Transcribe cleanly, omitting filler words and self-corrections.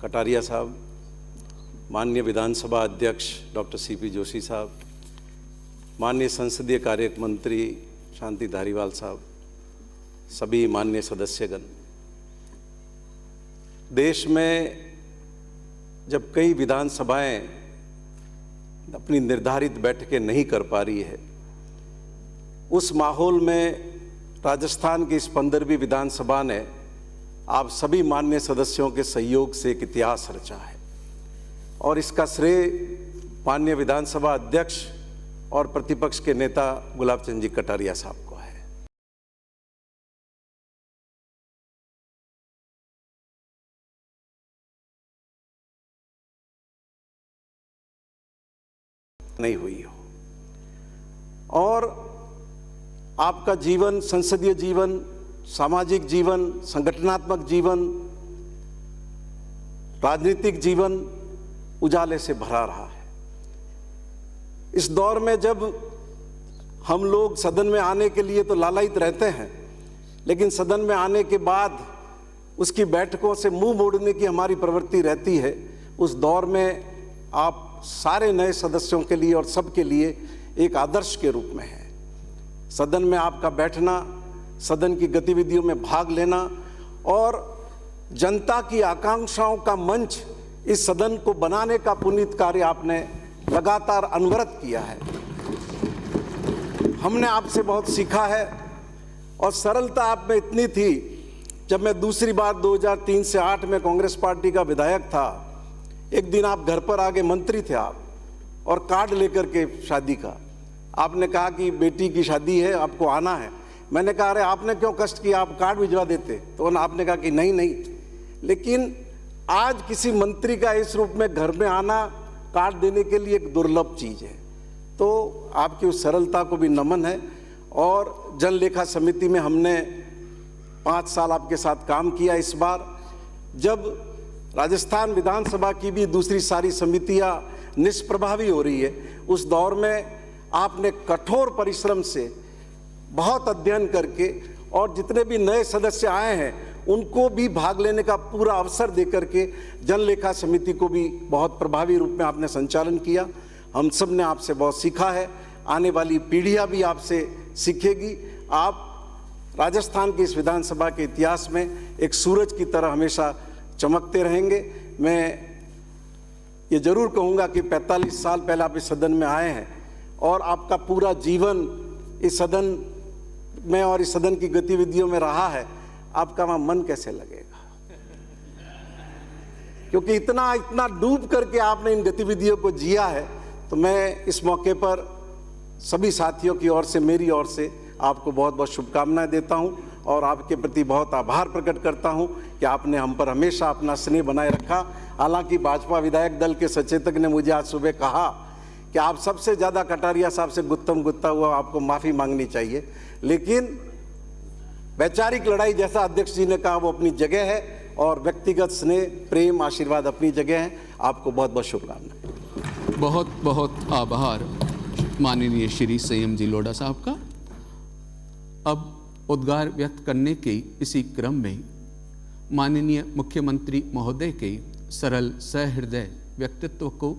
कटारिया साहब, माननीय विधानसभा अध्यक्ष डॉक्टर सीपी जोशी साहब, माननीय संसदीय कार्य मंत्री शांति धारीवाल साहब, सभी माननीय सदस्यगण, देश में जब कई विधानसभाएं अपनी निर्धारित बैठकें नहीं कर पा रही है, उस माहौल में राजस्थान की इस 15वीं विधानसभा ने आप सभी माननीय सदस्यों के सहयोग से एक इतिहास रचा है और इसका श्रेय माननीय विधानसभा अध्यक्ष और प्रतिपक्ष के नेता गुलाब चंद जी कटारिया साहब को है। नहीं हुई हो और आपका जीवन, संसदीय जीवन, सामाजिक जीवन, संगठनात्मक जीवन, राजनीतिक जीवन उजाले से भरा रहा है। इस दौर में जब हम लोग सदन में आने के लिए तो लालायित रहते हैं, लेकिन सदन में आने के बाद उसकी बैठकों से मुंह मोड़ने की हमारी प्रवृत्ति रहती है, उस दौर में आप सारे नए सदस्यों के लिए और सबके लिए एक आदर्श के रूप में है। सदन में आपका बैठना, सदन की गतिविधियों में भाग लेना और जनता की आकांक्षाओं का मंच इस सदन को बनाने का पुनीत कार्य आपने लगातार अनवरत किया है। हमने आपसे बहुत सीखा है और सरलता आप में इतनी थी। जब मैं दूसरी बार 2003 से 8 में कांग्रेस पार्टी का विधायक था, एक दिन आप घर पर आगे, मंत्री थे आप, और कार्ड लेकर के शादी का आपने कहा कि बेटी की शादी है, आपको आना है। मैंने कहा अरे आपने क्यों कष्ट किया, आप कार्ड भिजवा देते। तो आपने कहा कि नहीं नहीं, लेकिन आज किसी मंत्री का इस रूप में घर में आना कार्ड देने के लिए एक दुर्लभ चीज़ है। तो आपकी उस सरलता को भी नमन है। और जन लेखा समिति में हमने 5 साल आपके साथ काम किया। इस बार जब राजस्थान विधानसभा की भी दूसरी सारी समितियां निष्प्रभावी हो रही है, उस दौर में आपने कठोर परिश्रम से बहुत अध्ययन करके और जितने भी नए सदस्य आए हैं उनको भी भाग लेने का पूरा अवसर देकर के जन लेखा समिति को भी बहुत प्रभावी रूप में आपने संचालन किया। हम सब ने आपसे बहुत सीखा है, आने वाली पीढ़ियां भी आपसे सीखेगी। आप राजस्थान के इस विधानसभा के इतिहास में एक सूरज की तरह हमेशा चमकते रहेंगे। मैं ये जरूर कहूँगा कि 45 साल पहले आप इस सदन में आए हैं और आपका पूरा जीवन इस सदन में और इस सदन की गतिविधियों में रहा है। आपका वहाँ मन कैसे लगेगा, क्योंकि इतना डूब करके आपने इन गतिविधियों को जिया है। तो मैं इस मौके पर सभी साथियों की ओर से, मेरी ओर से आपको बहुत बहुत शुभकामनाएं देता हूं और आपके प्रति बहुत आभार प्रकट करता हूं कि आपने हम पर हमेशा अपना स्नेह बनाए रखा। हालांकि भाजपा विधायक दल के सचेतक ने मुझे आज सुबह कहा कि आप सबसे ज़्यादा कटारिया साहब से गुत्तम गुत्ता हुआ, आपको माफ़ी मांगनी चाहिए, लेकिन वैचारिक लड़ाई जैसा अध्यक्ष जी ने कहा वो अपनी जगह है और व्यक्तिगत स्नेह, प्रेम, आशीर्वाद अपनी जगह है। आपको बहुत बहुत शुभकामनाएं। बहुत बहुत आभार माननीय श्री संयम जी लोढ़ा साहब का। अब उद्गार व्यक्त करने के इसी क्रम में माननीय मुख्यमंत्री महोदय के सरल सहृदय व्यक्तित्व को